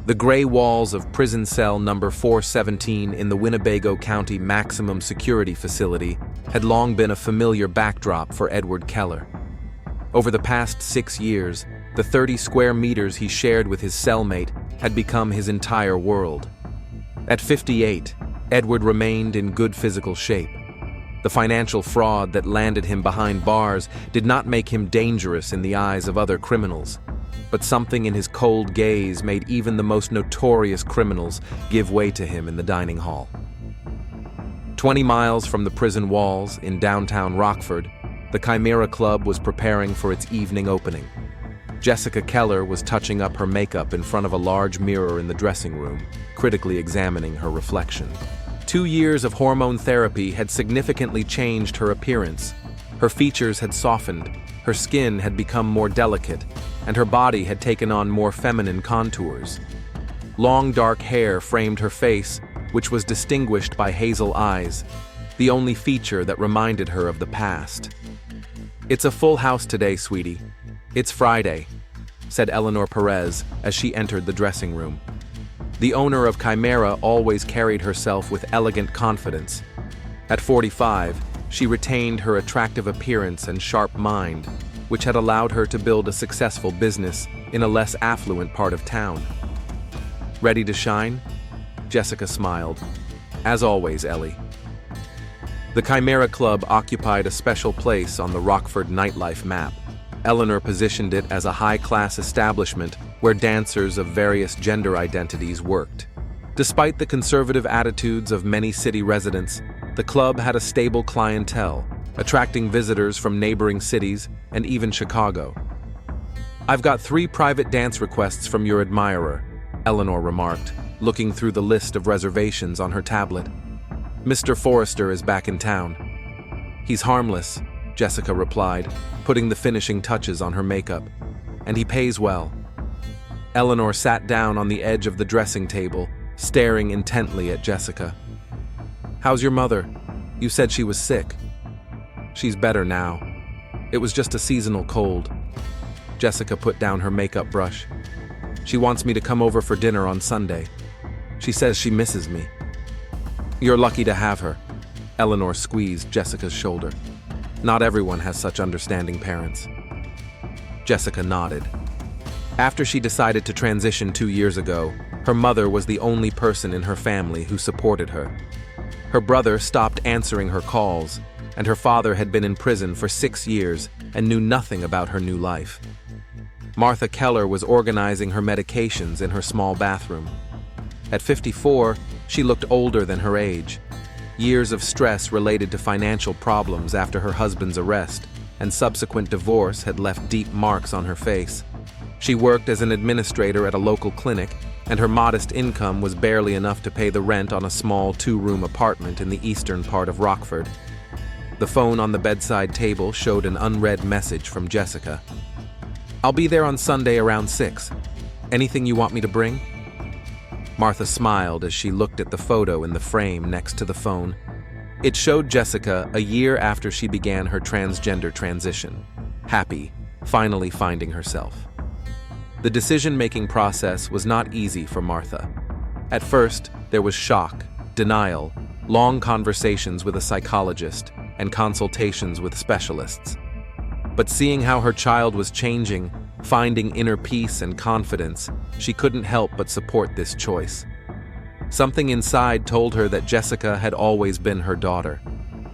The gray walls of prison cell number 417 in the Winnebago County Maximum Security Facility had long been a familiar backdrop for Edward Keller. Over the past 6 years, the 30 square meters he shared with his cellmate had become his entire world. At 58, Edward remained in good physical shape. The financial fraud that landed him behind bars did not make him dangerous in the eyes of other criminals, but something in his cold gaze made even the most notorious criminals give way to him in the dining hall. 20 miles from the prison walls in downtown Rockford, the Chimera Club was preparing for its evening opening. Jessica Keller was touching up her makeup in front of a large mirror in the dressing room, critically examining her reflection. 2 years of hormone therapy had significantly changed her appearance. Her features had softened, her skin had become more delicate, and her body had taken on more feminine contours. Long dark hair framed her face, which was distinguished by hazel eyes, the only feature that reminded her of the past. "It's a full house today, sweetie. It's Friday," said Eleanor Perez as she entered the dressing room. The owner of Chimera always carried herself with elegant confidence. At 45, she retained her attractive appearance and sharp mind, which had allowed her to build a successful business in a less affluent part of town. "Ready to shine?" Jessica smiled. "As always, Ellie." The Chimera Club occupied a special place on the Rockford nightlife map. Eleanor positioned it as a high-class establishment where dancers of various gender identities worked. Despite the conservative attitudes of many city residents, the club had a stable clientele, attracting visitors from neighboring cities and even Chicago. "I've got 3 private dance requests from your admirer," Eleanor remarked, looking through the list of reservations on her tablet. "Mr. Forrester is back in town." "He's harmless," Jessica replied, putting the finishing touches on her makeup. "And he pays well." Eleanor sat down on the edge of the dressing table, staring intently at Jessica. "How's your mother? You said she was sick." "She's better now. It was just a seasonal cold." Jessica put down her makeup brush. "She wants me to come over for dinner on Sunday. She says she misses me." "You're lucky to have her." Eleanor squeezed Jessica's shoulder. "Not everyone has such understanding parents." Jessica nodded. After she decided to transition 2 years ago, her mother was the only person in her family who supported her. Her brother stopped answering her calls, and her father had been in prison for 6 years and knew nothing about her new life. Martha Keller was organizing her medications in her small bathroom. At 54, she looked older than her age. Years of stress related to financial problems after her husband's arrest and subsequent divorce had left deep marks on her face. She worked as an administrator at a local clinic, and her modest income was barely enough to pay the rent on a small 2-room apartment in the eastern part of Rockford. The phone on the bedside table showed an unread message from Jessica. "I'll be there on Sunday around 6. Anything you want me to bring?" Martha smiled as she looked at the photo in the frame next to the phone. It showed Jessica a year after she began her transgender transition, happy, finally finding herself. The decision-making process was not easy for Martha. At first, there was shock, denial, long conversations with a psychologist, and consultations with specialists. But seeing how her child was changing, finding inner peace and confidence, she couldn't help but support this choice. Something inside told her that Jessica had always been her daughter.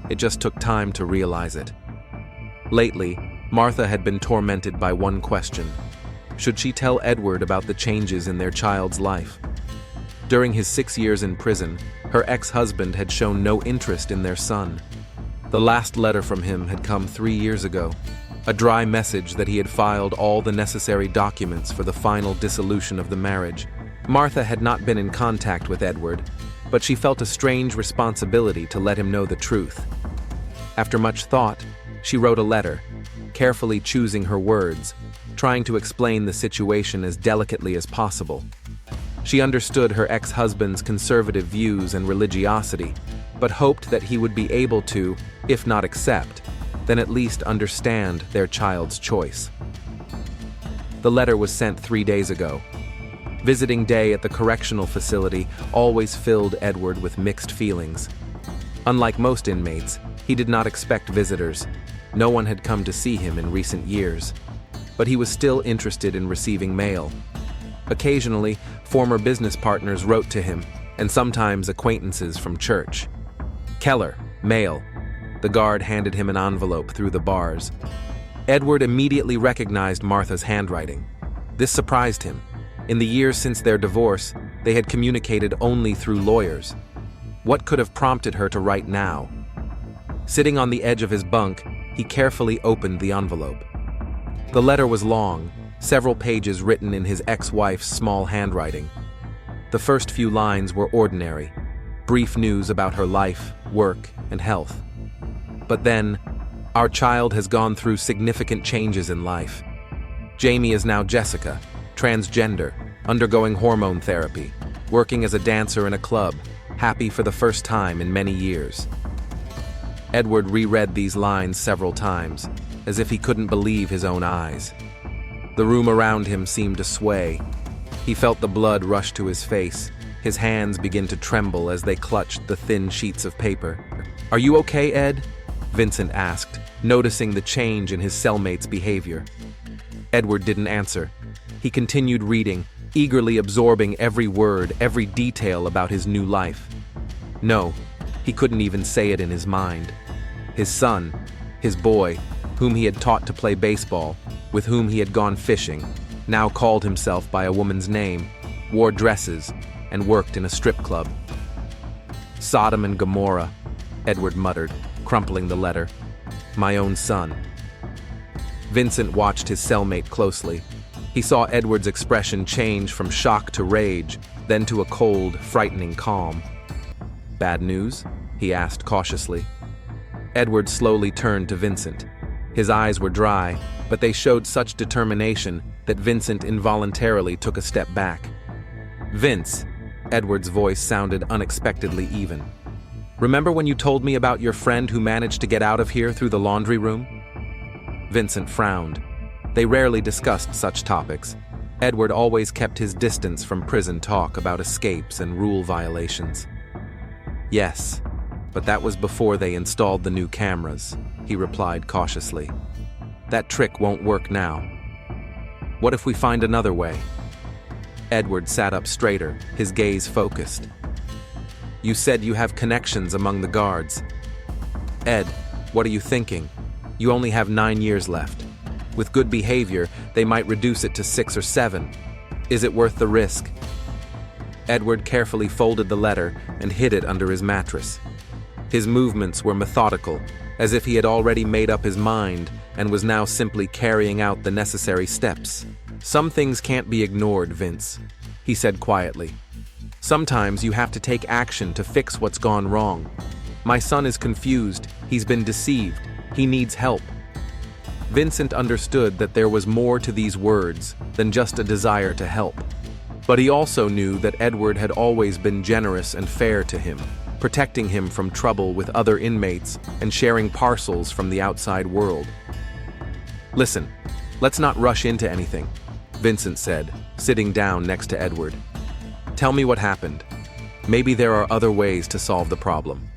It just took time to realize it. Lately, Martha had been tormented by one question. Should she tell Edward about the changes in their child's life? During his 6 years in prison, her ex-husband had shown no interest in their son. The last letter from him had come 3 years ago, a dry message that he had filed all the necessary documents for the final dissolution of the marriage. Martha had not been in contact with Edward, but she felt a strange responsibility to let him know the truth. After much thought, she wrote a letter, carefully choosing her words, trying to explain the situation as delicately as possible. She understood her ex-husband's conservative views and religiosity, but hoped that he would be able to, if not accept, then at least understand their child's choice. The letter was sent 3 days ago. Visiting day at the correctional facility always filled Edward with mixed feelings. Unlike most inmates, he did not expect visitors. No one had come to see him in recent years. But he was still interested in receiving mail. Occasionally, former business partners wrote to him, and sometimes acquaintances from church. Keller, mail. The guard handed him an envelope through the bars. Edward immediately recognized Martha's handwriting. This surprised him. In the years since their divorce, they had communicated only through lawyers. What could have prompted her to write now? Sitting on the edge of his bunk, he carefully opened the envelope. The letter was long, several pages written in his ex-wife's small handwriting. The first few lines were ordinary, brief news about her life, work, and health. But then, our child has gone through significant changes in life. Jamie is now Jessica, transgender, undergoing hormone therapy, working as a dancer in a club, happy for the first time in many years. Edward reread these lines several times, as if he couldn't believe his own eyes. The room around him seemed to sway. He felt the blood rush to his face. His hands begin to tremble as they clutched the thin sheets of paper. "Are you okay, Ed?" Vincent asked, noticing the change in his cellmate's behavior. Edward didn't answer. He continued reading, eagerly absorbing every word, every detail about his new life. No, he couldn't even say it in his mind. His son, his boy, whom he had taught to play baseball, with whom he had gone fishing, now called himself by a woman's name, wore dresses, and worked in a strip club. Sodom and Gomorrah, Edward muttered, crumpling the letter. My own son. Vincent watched his cellmate closely. He saw Edward's expression change from shock to rage, then to a cold, frightening calm. Bad news? He asked cautiously. Edward slowly turned to Vincent. His eyes were dry, but they showed such determination that Vincent involuntarily took a step back. Vince, Edward's voice sounded unexpectedly even. Remember when you told me about your friend who managed to get out of here through the laundry room? Vincent frowned. They rarely discussed such topics. Edward always kept his distance from prison talk about escapes and rule violations. Yes, but that was before they installed the new cameras, he replied cautiously. That trick won't work now. What if we find another way? Edward sat up straighter, his gaze focused. You said you have connections among the guards. Ed, what are you thinking? You only have 9 years left. With good behavior, they might reduce it to 6 or 7. Is it worth the risk? Edward carefully folded the letter and hid it under his mattress. His movements were methodical, as if he had already made up his mind and was now simply carrying out the necessary steps. Some things can't be ignored, Vince, he said quietly. Sometimes you have to take action to fix what's gone wrong. My son is confused, he's been deceived, he needs help. Vincent understood that there was more to these words than just a desire to help. But he also knew that Edward had always been generous and fair to him, protecting him from trouble with other inmates and sharing parcels from the outside world. Listen, let's not rush into anything, Vincent said, sitting down next to Edward. Tell me what happened. Maybe there are other ways to solve the problem.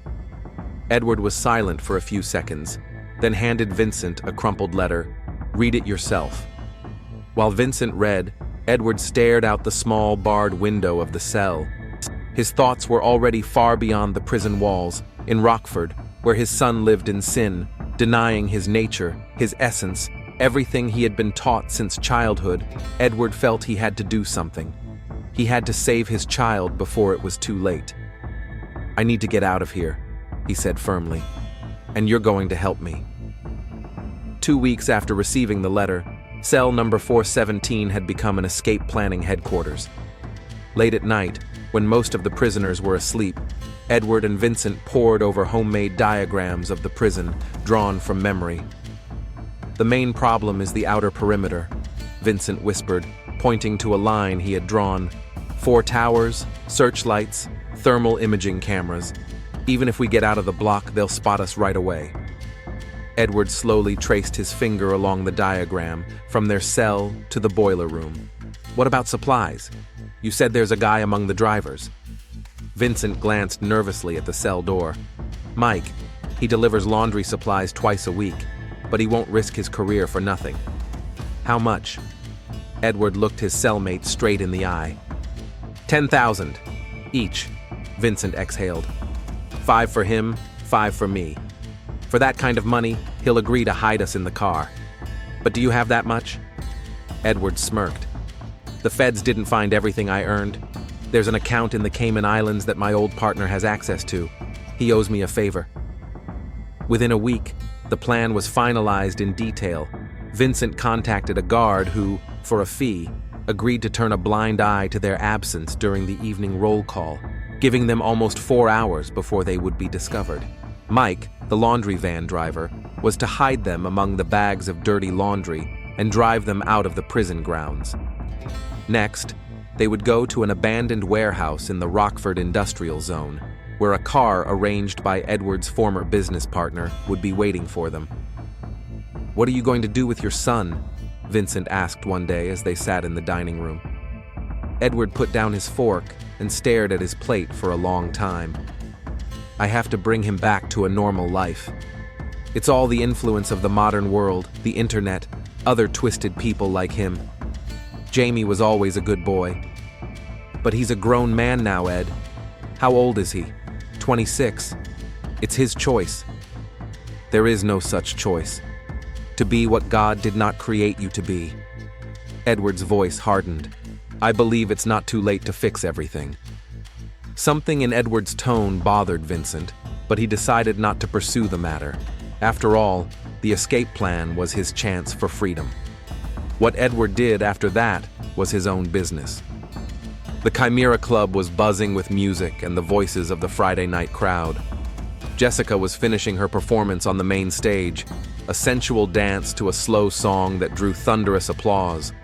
Edward was silent for a few seconds, then handed Vincent a crumpled letter. Read it yourself. While Vincent read, Edward stared out the small barred window of the cell. His thoughts were already far beyond the prison walls, in Rockford, where his son lived in sin, denying his nature, his essence, everything he had been taught since childhood. Edward felt he had to do something. He had to save his child before it was too late. I need to get out of here, he said firmly, and you're going to help me. 2 weeks after receiving the letter, cell number 417 had become an escape planning headquarters. Late at night, when most of the prisoners were asleep, Edward and Vincent pored over homemade diagrams of the prison, drawn from memory. The main problem is the outer perimeter, Vincent whispered, pointing to a line he had drawn. 4 towers, searchlights, thermal imaging cameras. Even if we get out of the block, they'll spot us right away. Edward slowly traced his finger along the diagram, from their cell to the boiler room. What about supplies? You said there's a guy among the drivers. Vincent glanced nervously at the cell door. Mike. He delivers laundry supplies twice a week, but he won't risk his career for nothing. How much? Edward looked his cellmate straight in the eye. 10,000. Each, Vincent exhaled. 5 for him, 5 for me. For that kind of money, he'll agree to hide us in the car. But do you have that much? Edward smirked. The feds didn't find everything I earned. There's an account in the Cayman Islands that my old partner has access to. He owes me a favor. Within a week, the plan was finalized in detail. Vincent contacted a guard who, for a fee, agreed to turn a blind eye to their absence during the evening roll call, giving them almost 4 hours before they would be discovered. Mike, the laundry van driver, was to hide them among the bags of dirty laundry and drive them out of the prison grounds. Next, they would go to an abandoned warehouse in the Rockford Industrial Zone, where a car arranged by Edward's former business partner would be waiting for them. "What are you going to do with your son?" Vincent asked one day as they sat in the dining room. Edward put down his fork and stared at his plate for a long time. "I have to bring him back to a normal life. It's all the influence of the modern world, the internet, other twisted people like him. Jamie was always a good boy. But he's a grown man now, Ed. How old is he? 26. It's his choice. There is no such choice. To be what God did not create you to be." Edward's voice hardened. "I believe it's not too late to fix everything." Something in Edward's tone bothered Vincent, but he decided not to pursue the matter. After all, the escape plan was his chance for freedom. What Edward did after that was his own business. The Chimera Club was buzzing with music and the voices of the Friday night crowd. Jessica was finishing her performance on the main stage, a sensual dance to a slow song that drew thunderous applause.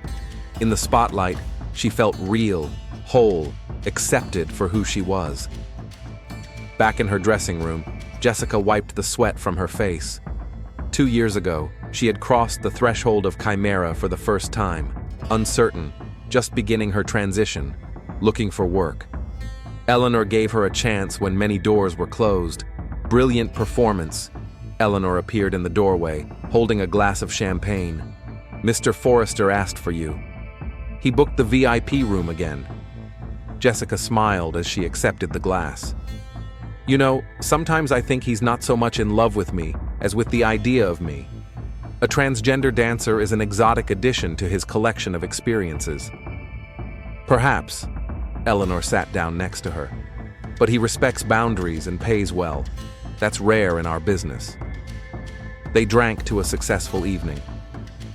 In the spotlight, she felt real, whole, accepted for who she was. Back in her dressing room, Jessica wiped the sweat from her face. 2 years ago, she had crossed the threshold of Chimera for the first time, uncertain, just beginning her transition, looking for work. Eleanor gave her a chance when many doors were closed. Brilliant performance. Eleanor appeared in the doorway, holding a glass of champagne. "Mr. Forrester asked for you. He booked the VIP room again." Jessica smiled as she accepted the glass. "You know, sometimes I think he's not so much in love with me as with the idea of me. A transgender dancer is an exotic addition to his collection of experiences." "Perhaps." Eleanor sat down next to her. "But he respects boundaries and pays well. That's rare in our business." They drank to a successful evening.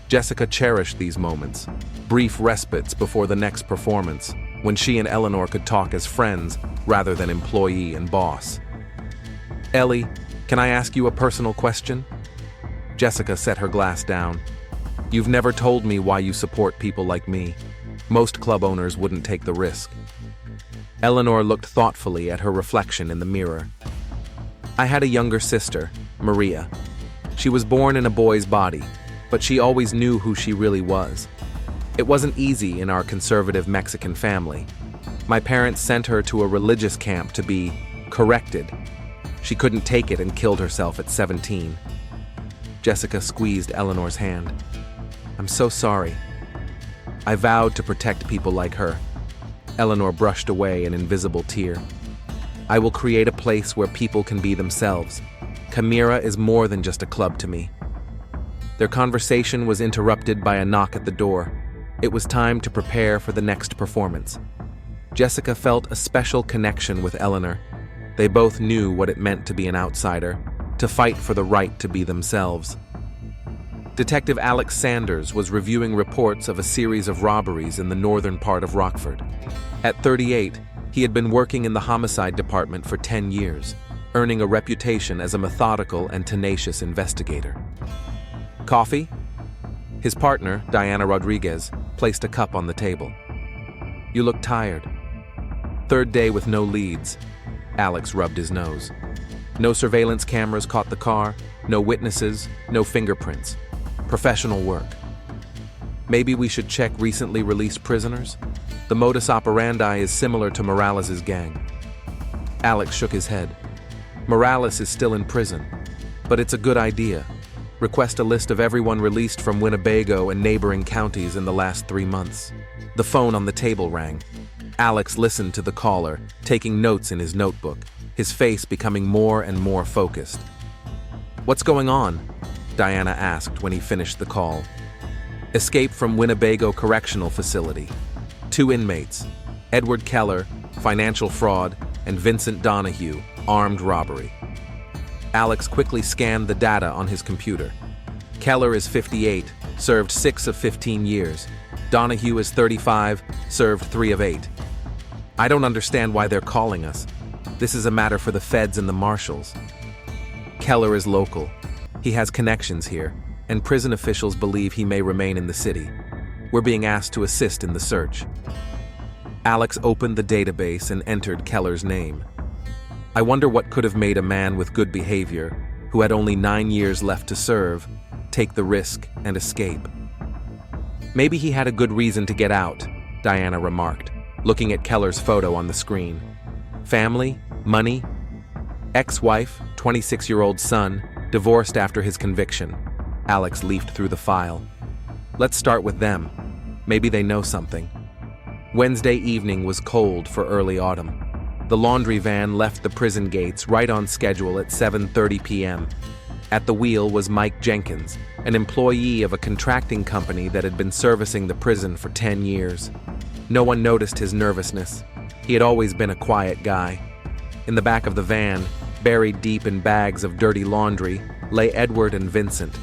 Jessica cherished these moments, brief respites before the next performance, when she and Eleanor could talk as friends rather than employee and boss. "Ellie, can I ask you a personal question?" Jessica set her glass down. "You've never told me why you support people like me. Most club owners wouldn't take the risk." Eleanor looked thoughtfully at her reflection in the mirror. "I had a younger sister, Maria. She was born in a boy's body, but she always knew who she really was. It wasn't easy in our conservative Mexican family. My parents sent her to a religious camp to be corrected. She couldn't take it and killed herself at 17. Jessica squeezed Eleanor's hand. "I'm so sorry. I vowed to protect people like her." Eleanor brushed away an invisible tear. "I will create a place where people can be themselves. Chimera is more than just a club to me." Their conversation was interrupted by a knock at the door. It was time to prepare for the next performance. Jessica felt a special connection with Eleanor. They both knew what it meant to be an outsider, to fight for the right to be themselves. Detective Alex Sanders was reviewing reports of a series of robberies in the northern part of Rockford. At 38, he had been working in the homicide department for 10 years, earning a reputation as a methodical and tenacious investigator. "Coffee?" His partner, Diana Rodriguez, placed a cup on the table. "You look tired." "Third day with no leads." Alex rubbed his nose. "No surveillance cameras caught the car, no witnesses, no fingerprints. Professional work. Maybe we should check recently released prisoners?" The modus operandi is similar to Morales' gang. Alex shook his head. Morales is still in prison, but it's a good idea. Request a list of everyone released from Winnebago and neighboring counties in the last 3 months. The phone on the table rang. Alex listened to the caller, taking notes in his notebook, his face becoming more and more focused. "What's going on?" Diana asked when he finished the call. "Escape from Winnebago Correctional Facility. 2 inmates, Edward Keller, financial fraud, and Vincent Donahue, armed robbery." Alex quickly scanned the data on his computer. Keller is 58, served 6 of 15 years. Donahue is 35, served 3 of 8. "I don't understand why they're calling us. This is a matter for the feds and the marshals." "Keller is local. He has connections here, and prison officials believe he may remain in the city. We're being asked to assist in the search." Alex opened the database and entered Keller's name. I wonder what could have made a man with good behavior, who had only 9 years left to serve, take the risk and escape. "Maybe he had a good reason to get out," Diana remarked, looking at Keller's photo on the screen. "Family? Money? Ex-wife, 26-year-old son, divorced after his conviction." Alex leafed through the file. "Let's start with them. Maybe they know something." Wednesday evening was cold for early autumn. The laundry van left the prison gates right on schedule at 7:30 p.m. At the wheel was Mike Jenkins, an employee of a contracting company that had been servicing the prison for 10 years. No one noticed his nervousness. He had always been a quiet guy. In the back of the van, buried deep in bags of dirty laundry, lay Edward and Vincent.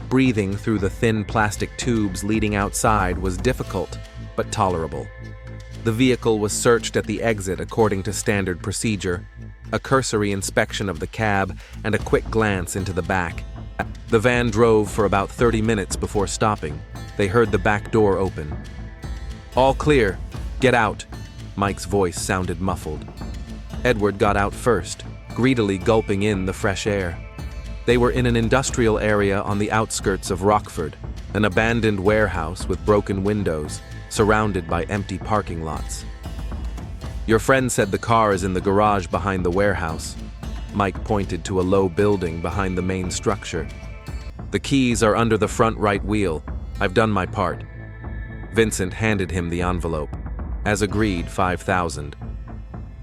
Breathing through the thin plastic tubes leading outside was difficult, but tolerable. The vehicle was searched at the exit according to standard procedure, a cursory inspection of the cab and a quick glance into the back. The van drove for about 30 minutes before stopping. They heard the back door open. "All clear. Get out." Mike's voice sounded muffled. Edward got out first, greedily gulping in the fresh air. They were in an industrial area on the outskirts of Rockford, an abandoned warehouse with broken windows, surrounded by empty parking lots. "Your friend said the car is in the garage behind the warehouse." Mike pointed to a low building behind the main structure. "The keys are under the front right wheel. I've done my part." Vincent handed him the envelope. As agreed, 5,000.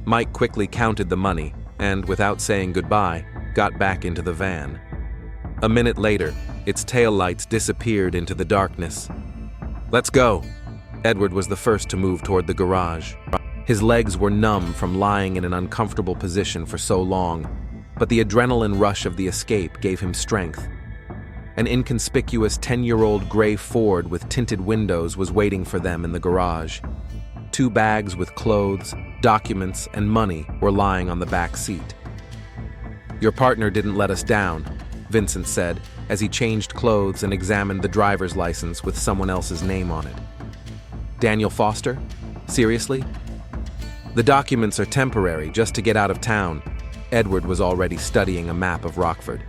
Mike quickly counted the money and, without saying goodbye, got back into the van. A minute later, its taillights disappeared into the darkness. "Let's go." Edward was the first to move toward the garage. His legs were numb from lying in an uncomfortable position for so long, but the adrenaline rush of the escape gave him strength. An inconspicuous 10-year-old gray Ford with tinted windows was waiting for them in the garage. 2 bags with clothes, documents, and money were lying on the back seat. "Your partner didn't let us down," Vincent said, as he changed clothes and examined the driver's license with someone else's name on it. "Daniel Foster? Seriously?" "The documents are temporary, just to get out of town." Edward was already studying a map of Rockford.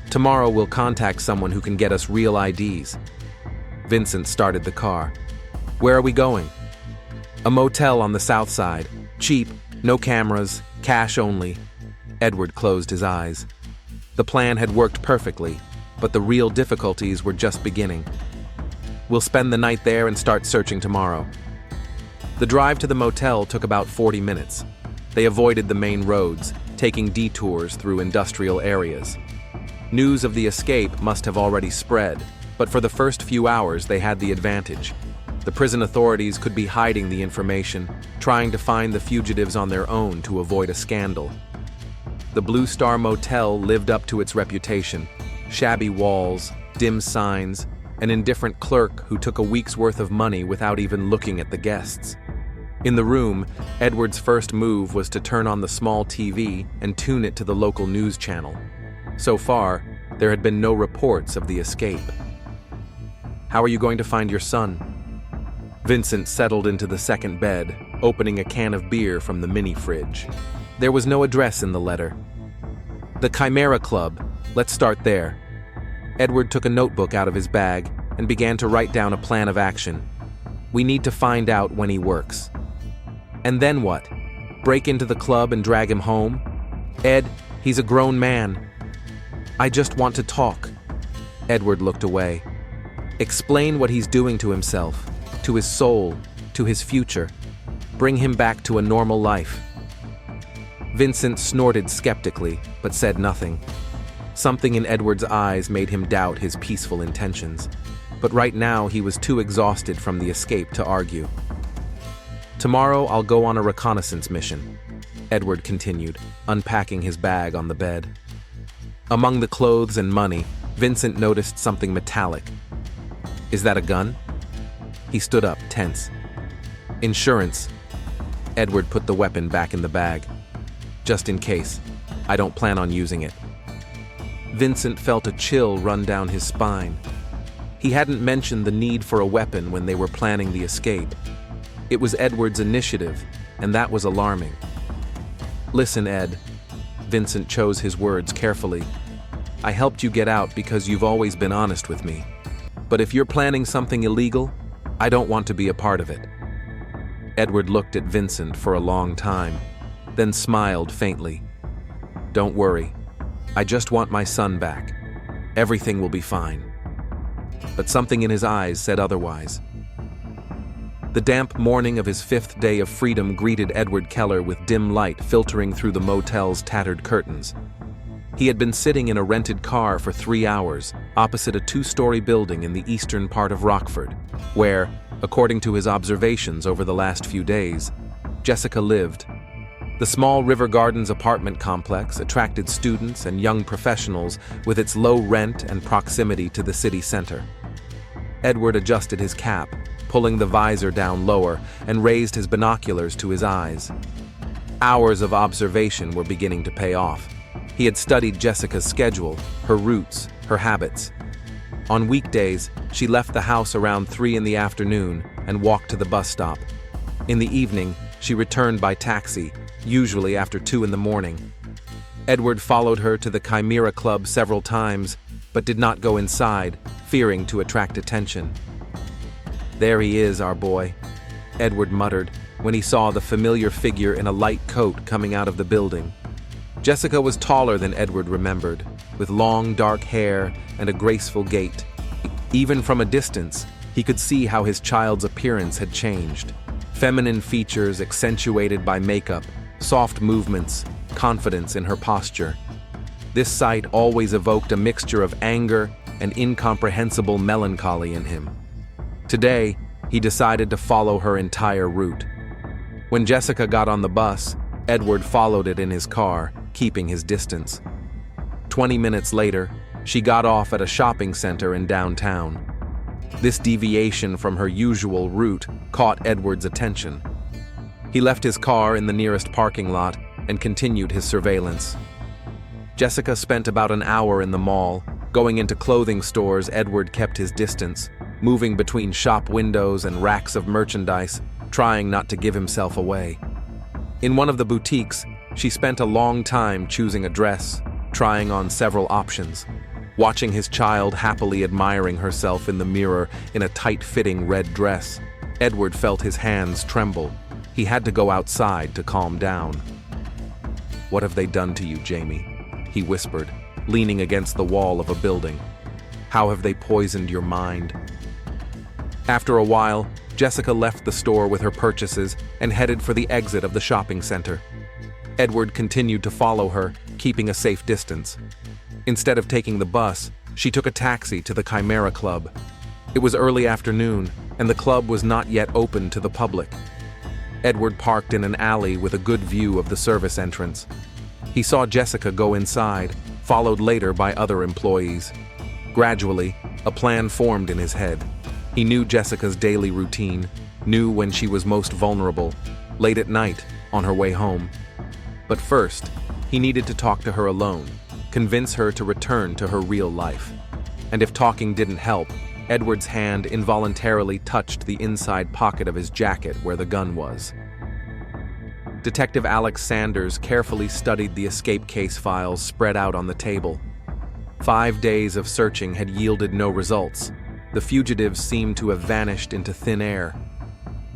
"Tomorrow we'll contact someone who can get us real IDs." Vincent started the car. "Where are we going?" "A motel on the south side. Cheap, no cameras, cash only." Edward closed his eyes. The plan had worked perfectly, but the real difficulties were just beginning. "We'll spend the night there and start searching tomorrow." The drive to the motel took about 40 minutes. They avoided the main roads, taking detours through industrial areas. News of the escape must have already spread, but for the first few hours they had the advantage. The prison authorities could be hiding the information, trying to find the fugitives on their own to avoid a scandal. The Blue Star Motel lived up to its reputation. Shabby walls, dim signs, an indifferent clerk who took a week's worth of money without even looking at the guests. In the room, Edward's first move was to turn on the small TV and tune it to the local news channel. So far, there had been no reports of the escape. "How are you going to find your son?" Vincent settled into the second bed, opening a can of beer from the mini fridge. There was no address in the letter. "The Chimera Club. Let's start there." Edward took a notebook out of his bag and began to write down a plan of action. We need to find out when he works. And then what? Break into the club and drag him home? Ed, he's a grown man. I just want to talk. Edward looked away. Explain what he's doing to himself, to his soul, to his future. Bring him back to a normal life. Vincent snorted skeptically, but said nothing. Something in Edward's eyes made him doubt his peaceful intentions. But right now he was too exhausted from the escape to argue. Tomorrow I'll go on a reconnaissance mission, Edward continued, unpacking his bag on the bed. Among the clothes and money, Vincent noticed something metallic. Is that a gun? He stood up, tense. Insurance. Edward put the weapon back in the bag. Just in case. I don't plan on using it. Vincent felt a chill run down his spine. He hadn't mentioned the need for a weapon when they were planning the escape. It was Edward's initiative, and that was alarming. Listen, Ed. Vincent chose his words carefully. I helped you get out because you've always been honest with me. But if you're planning something illegal, I don't want to be a part of it. Edward looked at Vincent for a long time, then smiled faintly. Don't worry. I just want my son back. Everything will be fine. But something in his eyes said otherwise. The damp morning of his 5th day of freedom greeted Edward Keller with dim light filtering through the motel's tattered curtains. He had been sitting in a rented car for 3 hours, opposite a 2-story building in the eastern part of Rockford, where, according to his observations over the last few days, Jessica lived. The small River Gardens apartment complex attracted students and young professionals with its low rent and proximity to the city center. Edward adjusted his cap, pulling the visor down lower, and raised his binoculars to his eyes. Hours of observation were beginning to pay off. He had studied Jessica's schedule, her routes, her habits. On weekdays, she left the house around 3 in the afternoon and walked to the bus stop. In the evening, she returned by taxi, usually after 2 in the morning. Edward followed her to the Chimera Club several times, but did not go inside, fearing to attract attention. There he is, our boy, Edward muttered when he saw the familiar figure in a light coat coming out of the building. Jessica was taller than Edward remembered, with long dark hair and a graceful gait. Even from a distance, he could see how his child's appearance had changed. Feminine features accentuated by makeup, soft movements, confidence in her posture. This sight always evoked a mixture of anger and incomprehensible melancholy in him. Today, he decided to follow her entire route. When Jessica got on the bus, Edward followed it in his car, keeping his distance. 20 minutes later, she got off at a shopping center in downtown. This deviation from her usual route caught Edward's attention. He left his car in the nearest parking lot and continued his surveillance. Jessica spent about an hour in the mall. Going into clothing stores, Edward kept his distance, moving between shop windows and racks of merchandise, trying not to give himself away. In one of the boutiques, she spent a long time choosing a dress, trying on several options. Watching his child happily admiring herself in the mirror in a tight-fitting red dress, Edward felt his hands tremble. He had to go outside to calm down. "What have they done to you, Jamie?" he whispered, leaning against the wall of a building. "How have they poisoned your mind?" After a while, Jessica left the store with her purchases and headed for the exit of the shopping center. Edward continued to follow her, keeping a safe distance. Instead of taking the bus, she took a taxi to the Chimera Club. It was early afternoon, and the club was not yet open to the public. Edward parked in an alley with a good view of the service entrance. He saw Jessica go inside, followed later by other employees. Gradually, a plan formed in his head. He knew Jessica's daily routine, knew when she was most vulnerable, late at night, on her way home. But first, he needed to talk to her alone, convince her to return to her real life. And if talking didn't help, Edward's hand involuntarily touched the inside pocket of his jacket where the gun was. Detective Alex Sanders carefully studied the escape case files spread out on the table. 5 days of searching had yielded no results. The fugitives seemed to have vanished into thin air,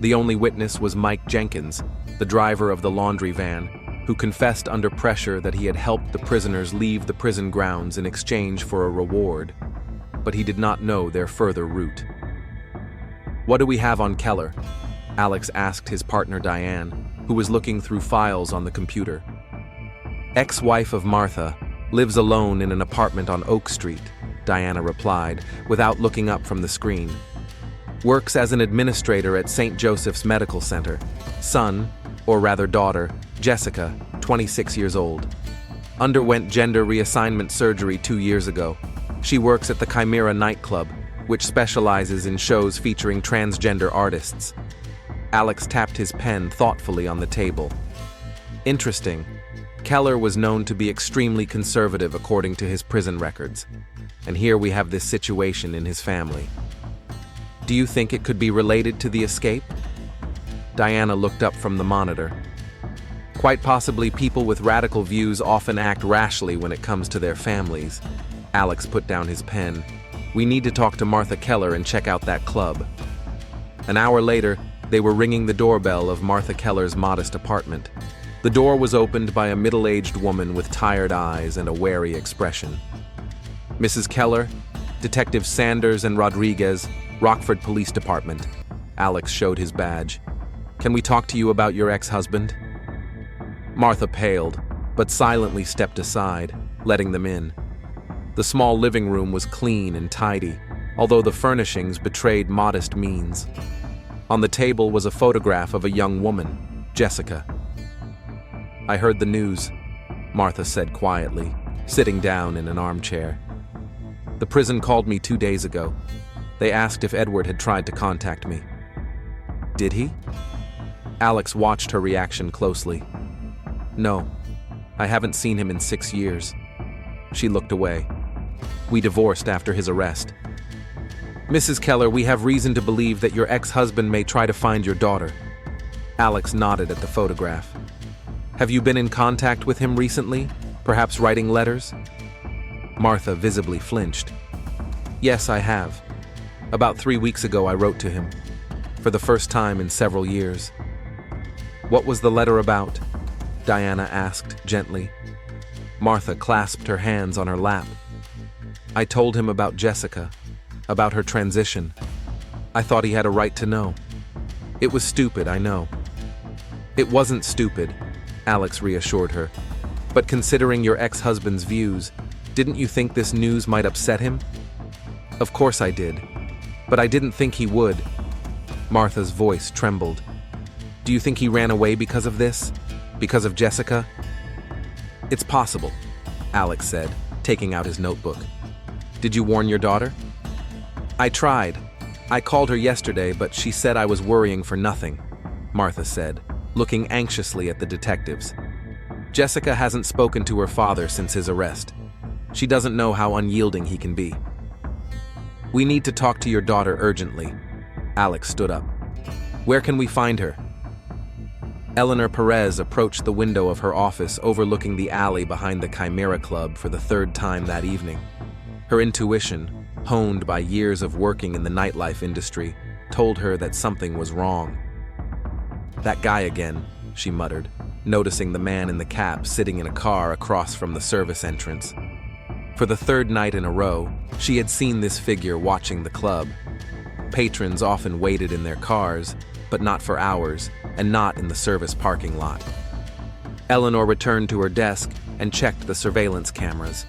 The only witness was Mike Jenkins, the driver of the laundry van, who confessed under pressure that he had helped the prisoners leave the prison grounds in exchange for a reward, but he did not know their further route. "What do we have on Keller?" Alex asked his partner Diane, who was looking through files on the computer. "Ex-wife of Martha, lives alone in an apartment on Oak Street," Diana replied, without looking up from the screen. "Works as an administrator at St. Joseph's Medical Center. Son, or rather daughter, Jessica, 26 years old. Underwent gender reassignment surgery 2 years ago. She works at the Chimera nightclub, which specializes in shows featuring transgender artists." Alex tapped his pen thoughtfully on the table. "Interesting. Keller was known to be extremely conservative according to his prison records. And here we have this situation in his family. Do you think it could be related to the escape?" Diana looked up from the monitor. "Quite possibly people with radical views often act rashly when it comes to their families." Alex put down his pen. "We need to talk to Martha Keller and check out that club." An hour later, they were ringing the doorbell of Martha Keller's modest apartment. The door was opened by a middle-aged woman with tired eyes and a wary expression. "Mrs. Keller, Detectives Sanders and Rodriguez, Rockford Police Department." Alex showed his badge. "Can we talk to you about your ex-husband?" Martha paled, but silently stepped aside, letting them in. The small living room was clean and tidy, although the furnishings betrayed modest means. On the table was a photograph of a young woman, Jessica. "I heard the news," Martha said quietly, sitting down in an armchair. "The prison called me 2 days ago. They asked if Edward had tried to contact me." "Did he?" Alex watched her reaction closely. "No, I haven't seen him in 6 years." She looked away. "We divorced after his arrest." "Mrs. Keller, we have reason to believe that your ex-husband may try to find your daughter." Alex nodded at the photograph. "Have you been in contact with him recently? Perhaps writing letters?" Martha visibly flinched. "Yes, I have. About 3 weeks ago I wrote to him. For the first time in several years." "What was the letter about?" Diana asked gently. Martha clasped her hands on her lap. "I told him about Jessica, about her transition. I thought he had a right to know. It was stupid, I know." "It wasn't stupid," Alex reassured her. "But considering your ex-husband's views, didn't you think this news might upset him?" "Of course I did. But I didn't think he would." Martha's voice trembled. "Do you think he ran away because of this? Because of Jessica?" "It's possible," Alex said, taking out his notebook. "Did you warn your daughter?" "I tried. I called her yesterday, but she said I was worrying for nothing," Martha said, looking anxiously at the detectives. "Jessica hasn't spoken to her father since his arrest. She doesn't know how unyielding he can be." "We need to talk to your daughter urgently." Alex stood up. "Where can we find her?" Eleanor Perez approached the window of her office overlooking the alley behind the Chimera Club for the 3rd time that evening. Her intuition, honed by years of working in the nightlife industry, told her that something was wrong. "That guy again," she muttered, noticing the man in the cap sitting in a car across from the service entrance. For the 3rd night in a row, she had seen this figure watching the club. Patrons often waited in their cars, but not for hours, and not in the service parking lot. Eleanor returned to her desk and checked the surveillance cameras.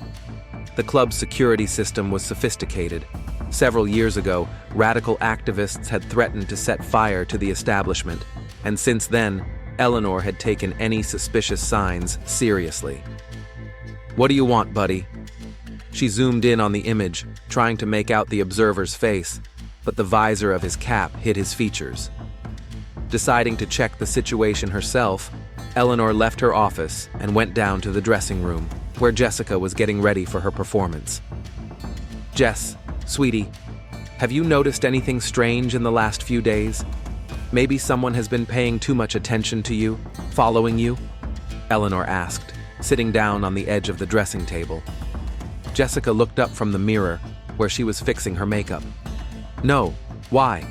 The club's security system was sophisticated. Several years ago, radical activists had threatened to set fire to the establishment, and since then, Eleanor had taken any suspicious signs seriously. "What do you want, buddy?" She zoomed in on the image, trying to make out the observer's face, but the visor of his cap hid his features. Deciding to check the situation herself, Eleanor left her office and went down to the dressing room, where Jessica was getting ready for her performance. "Jess, sweetie, have you noticed anything strange in the last few days? Maybe someone has been paying too much attention to you, following you?" Eleanor asked, sitting down on the edge of the dressing table. Jessica looked up from the mirror, where she was fixing her makeup. "No, why?"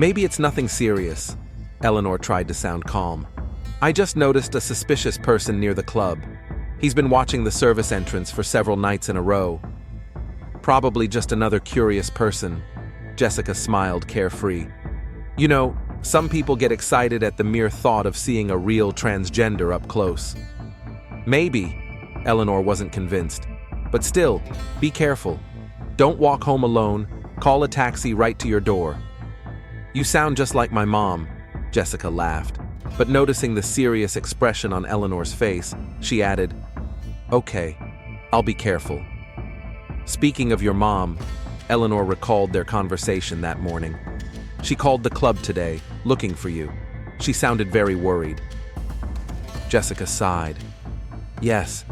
Maybe it's nothing serious. Eleanor tried to sound calm. I just noticed a suspicious person near the club. He's been watching the service entrance for several nights in a row. Probably just another curious person. Jessica smiled carefree. You know, some people get excited at the mere thought of seeing a real transgender up close. Maybe. Eleanor wasn't convinced. But still, be careful. Don't walk home alone. Call a taxi right to your door. You sound just like my mom, Jessica laughed. But noticing the serious expression on Eleanor's face, she added, Okay, I'll be careful. Speaking of your mom, Eleanor recalled their conversation that morning. She called the club today, looking for you. She sounded very worried. Jessica sighed. Yes,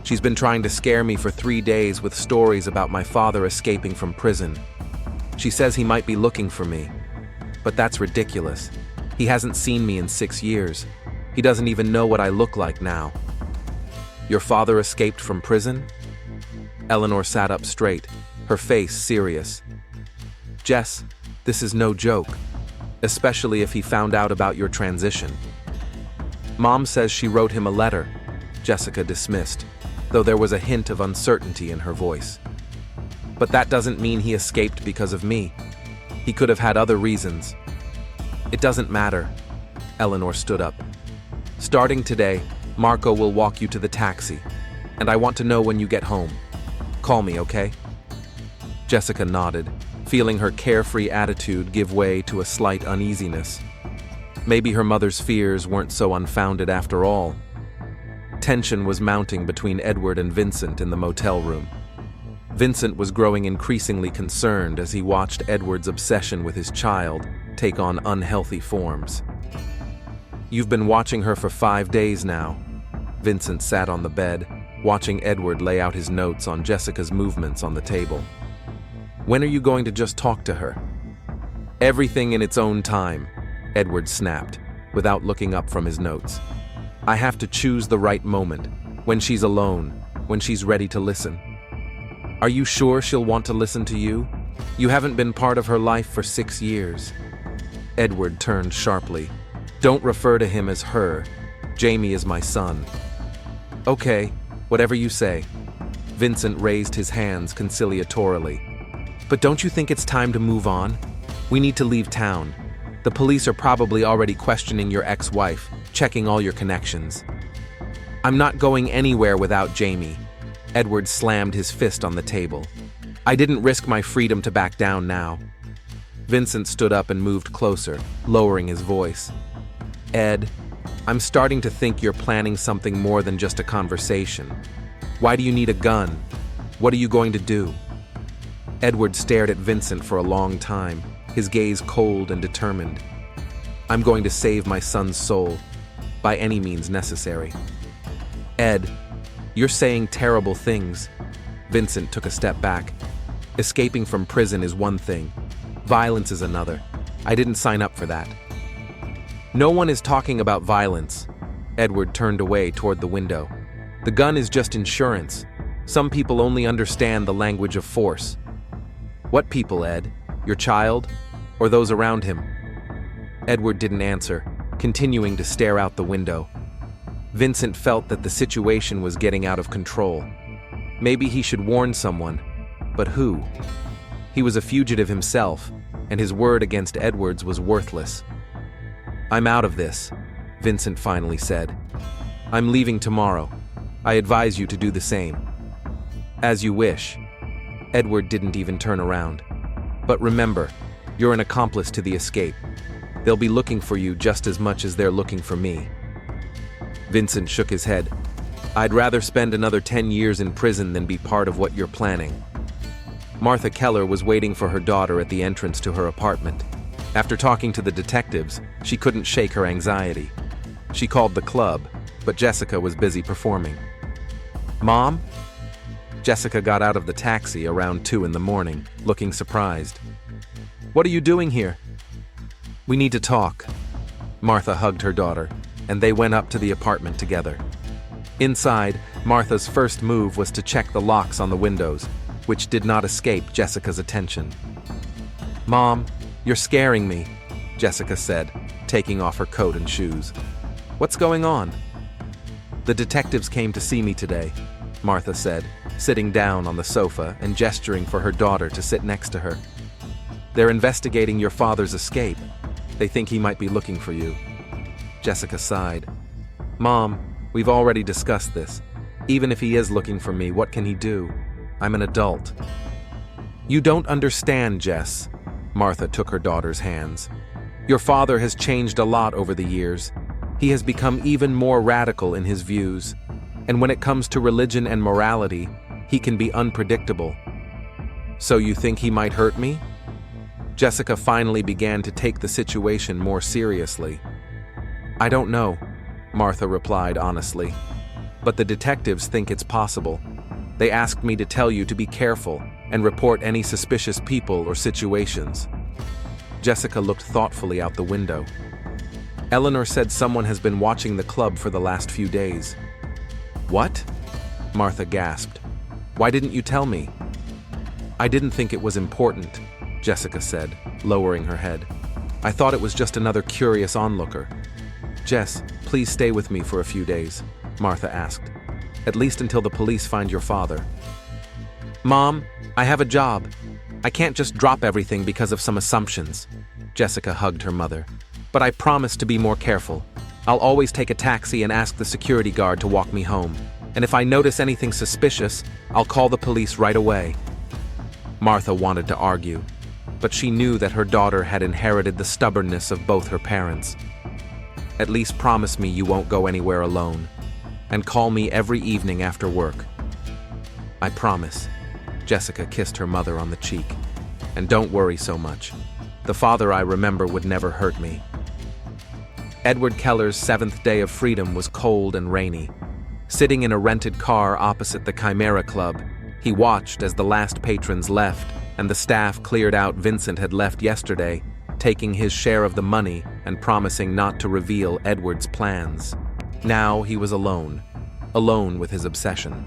she's been trying to scare me for 3 days with stories about my father escaping from prison. She says he might be looking for me. But that's ridiculous. He hasn't seen me in 6 years. He doesn't even know what I look like now. Your father escaped from prison? Eleanor sat up straight, her face serious. Jess, this is no joke, especially if he found out about your transition. Mom says she wrote him a letter, Jessica dismissed, though there was a hint of uncertainty in her voice. But that doesn't mean he escaped because of me. He could have had other reasons. It doesn't matter. Eleanor stood up. Starting today, Marco will walk you to the taxi, and I want to know when you get home. Call me, okay? Jessica nodded, feeling her carefree attitude give way to a slight uneasiness. Maybe her mother's fears weren't so unfounded after all. Tension was mounting between Edward and Vincent in the motel room. Vincent was growing increasingly concerned as he watched Edward's obsession with his child take on unhealthy forms. You've been watching her for 5 days now. Vincent sat on the bed, watching Edward lay out his notes on Jessica's movements on the table. When are you going to just talk to her? Everything in its own time, Edward snapped, without looking up from his notes. I have to choose the right moment, when she's alone, when she's ready to listen. Are you sure she'll want to listen to you? You haven't been part of her life for 6 years. Edward turned sharply. Don't refer to him as her. Jamie is my son. Okay, whatever you say. Vincent raised his hands conciliatorily. But don't you think it's time to move on? We need to leave town. The police are probably already questioning your ex-wife, checking all your connections. I'm not going anywhere without Jamie. Edward slammed his fist on the table. I didn't risk my freedom to back down now. Vincent stood up and moved closer, lowering his voice. Ed, I'm starting to think you're planning something more than just a conversation. Why do you need a gun? What are you going to do? Edward stared at Vincent for a long time, his gaze cold and determined. I'm going to save my son's soul, by any means necessary. Ed, you're saying terrible things. Vincent took a step back. Escaping from prison is one thing. Violence is another. I didn't sign up for that. No one is talking about violence. Edward turned away toward the window. The gun is just insurance. Some people only understand the language of force. What people, Ed? Your child? Or those around him? Edward didn't answer, continuing to stare out the window. Vincent felt that the situation was getting out of control. Maybe he should warn someone, but who? He was a fugitive himself, and his word against Edward's was worthless. I'm out of this, Vincent finally said. I'm leaving tomorrow. I advise you to do the same. As you wish. Edward didn't even turn around. But remember, you're an accomplice to the escape. They'll be looking for you just as much as they're looking for me. Vincent shook his head. I'd rather spend another 10 years in prison than be part of what you're planning. Martha Keller was waiting for her daughter at the entrance to her apartment. After talking to the detectives, she couldn't shake her anxiety. She called the club, but Jessica was busy performing. Mom? Jessica got out of the taxi around 2 in the morning, looking surprised. What are you doing here? We need to talk. Martha hugged her daughter, and they went up to the apartment together. Inside, Martha's first move was to check the locks on the windows, which did not escape Jessica's attention. Mom, you're scaring me. Jessica said, taking off her coat and shoes. "What's going on?" "The detectives came to see me today," Martha said, sitting down on the sofa and gesturing for her daughter to sit next to her. "They're investigating your father's escape. They think he might be looking for you." Jessica sighed. "Mom, we've already discussed this. Even if he is looking for me, what can he do? I'm an adult." "You don't understand, Jess." Martha took her daughter's hands. "Your father has changed a lot over the years. He has become even more radical in his views. And when it comes to religion and morality, he can be unpredictable." "So you think he might hurt me?" Jessica finally began to take the situation more seriously. "I don't know," Martha replied honestly. "But the detectives think it's possible. They asked me to tell you to be careful and report any suspicious people or situations." Jessica looked thoughtfully out the window. "Eleanor said someone has been watching the club for the last few days." "What?" Martha gasped. "Why didn't you tell me?" "I didn't think it was important," Jessica said, lowering her head. "I thought it was just another curious onlooker." "Jess, please stay with me for a few days," Martha asked. "At least until the police find your father." "Mom, I have a job. I can't just drop everything because of some assumptions." Jessica hugged her mother. "But I promise to be more careful. I'll always take a taxi and ask the security guard to walk me home. And if I notice anything suspicious, I'll call the police right away." Martha wanted to argue, but she knew that her daughter had inherited the stubbornness of both her parents. "At least promise me you won't go anywhere alone. And call me every evening after work." "I promise." Jessica kissed her mother on the cheek. "And don't worry so much. The father I remember would never hurt me." Edward Keller's 7th day of freedom was cold and rainy. Sitting in a rented car opposite the Chimera Club, he watched as the last patrons left and the staff cleared out. Vincent had left yesterday, taking his share of the money and promising not to reveal Edward's plans. Now he was alone with his obsession.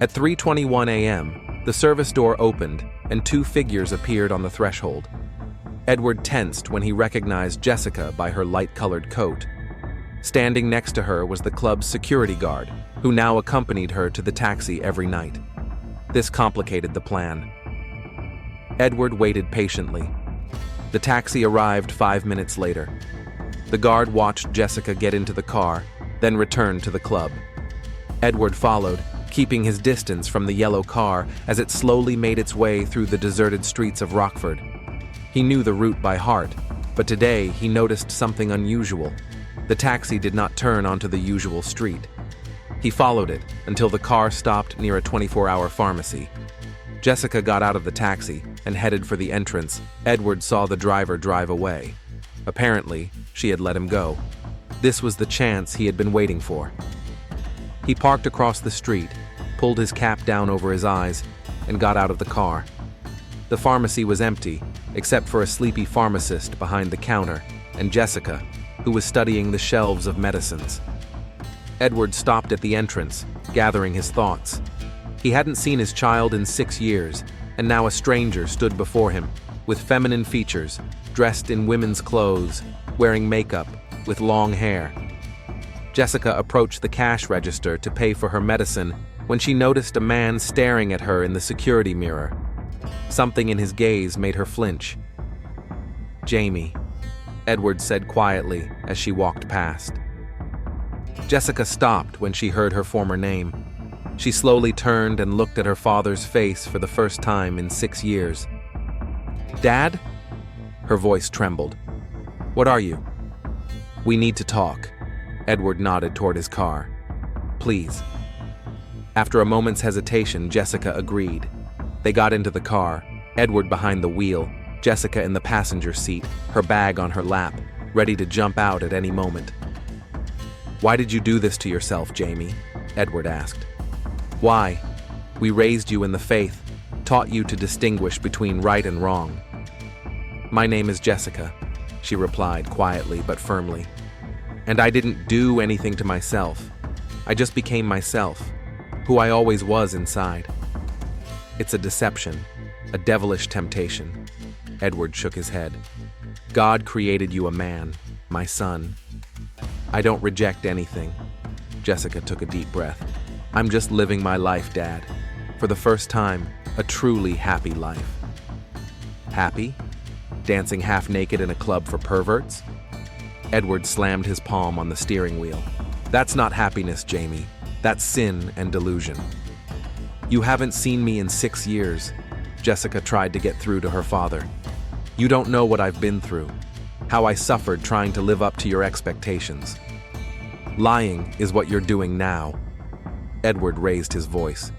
At 3:21 a.m., the service door opened and 2 figures appeared on the threshold. Edward tensed when he recognized Jessica by her light-colored coat. Standing next to her was the club's security guard, who now accompanied her to the taxi every night. This complicated the plan. Edward waited patiently. The taxi arrived 5 minutes later. The guard watched Jessica get into the car, then returned to the club. Edward followed, keeping his distance from the yellow car as it slowly made its way through the deserted streets of Rockford. He knew the route by heart, but today he noticed something unusual. The taxi did not turn onto the usual street. He followed it until the car stopped near a 24-hour pharmacy. Jessica got out of the taxi and headed for the entrance. Edward saw the driver drive away. Apparently, she had let him go. This was the chance he had been waiting for. He parked across the street, pulled his cap down over his eyes, and got out of the car. The pharmacy was empty, except for a sleepy pharmacist behind the counter and Jessica, who was studying the shelves of medicines. Edward stopped at the entrance, gathering his thoughts. He hadn't seen his child in 6 years, and now a stranger stood before him, with feminine features, dressed in women's clothes, wearing makeup, with long hair. Jessica approached the cash register to pay for her medicine when she noticed a man staring at her in the security mirror. Something in his gaze made her flinch. "Jamie," Edward said quietly as she walked past. Jessica stopped when she heard her former name. She slowly turned and looked at her father's face for the first time in 6 years. "Dad?" Her voice trembled. "What are you?" "We need to talk." Edward nodded toward his car. "Please." After a moment's hesitation, Jessica agreed. They got into the car, Edward behind the wheel, Jessica in the passenger seat, her bag on her lap, ready to jump out at any moment. "Why did you do this to yourself, Jamie?" Edward asked. "Why? We raised you in the faith, taught you to distinguish between right and wrong." "My name is Jessica," she replied quietly but firmly. "And I didn't do anything to myself. I just became myself, who I always was inside." "It's a deception, a devilish temptation." Edward shook his head. God created you a man, my son. I don't reject anything. Jessica took a deep breath. I'm just living my life, Dad. For the first time, a truly happy life. Happy? Dancing half naked in a club for perverts? Edward slammed his palm on the steering wheel. That's not happiness, Jamie. That's sin and delusion. You haven't seen me in 6 years. Jessica tried to get through to her father. You don't know what I've been through, how I suffered trying to live up to your expectations. Lying is what you're doing now. Edward raised his voice.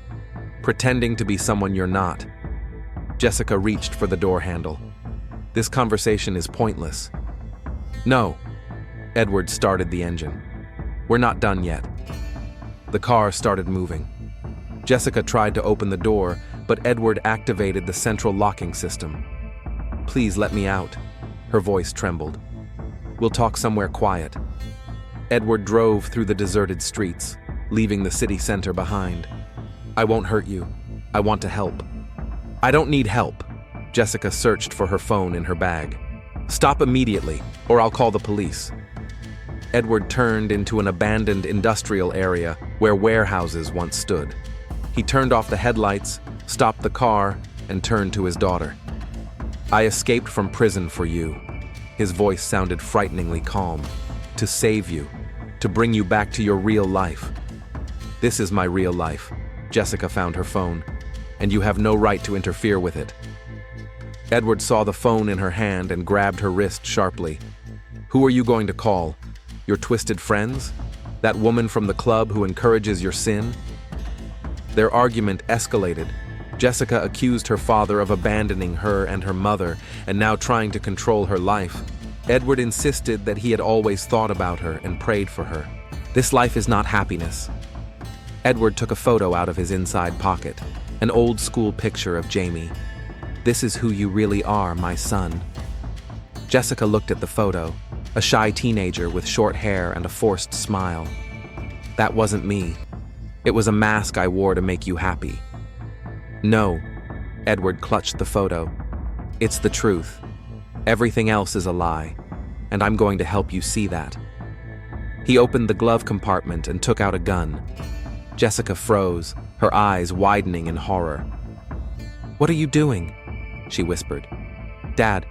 Pretending to be someone you're not. Jessica reached for the door handle. This conversation is pointless. No. Edward started the engine. We're not done yet. The car started moving. Jessica tried to open the door, but Edward activated the central locking system. Please let me out. Her voice trembled. We'll talk somewhere quiet. Edward drove through the deserted streets, leaving the city center behind. I won't hurt you. I want to help. I don't need help. Jessica searched for her phone in her bag. Stop immediately, or I'll call the police. Edward turned into an abandoned industrial area where warehouses once stood. He turned off the headlights, stopped the car, and turned to his daughter. I escaped from prison for you. His voice sounded frighteningly calm. To save you, to bring you back to your real life. This is my real life. Jessica found her phone, and you have no right to interfere with it. Edward saw the phone in her hand and grabbed her wrist sharply. Who are you going to call? Your twisted friends? That woman from the club who encourages your sin? Their argument escalated. Jessica accused her father of abandoning her and her mother and now trying to control her life. Edward insisted that he had always thought about her and prayed for her. This life is not happiness. Edward took a photo out of his inside pocket, an old school picture of Jamie. This is who you really are, my son. Jessica looked at the photo, a shy teenager with short hair and a forced smile. That wasn't me. It was a mask I wore to make you happy. No, Edward clutched the photo. It's the truth. Everything else is a lie, and I'm going to help you see that. He opened the glove compartment and took out a gun. Jessica froze, her eyes widening in horror. What are you doing? She whispered. Dad,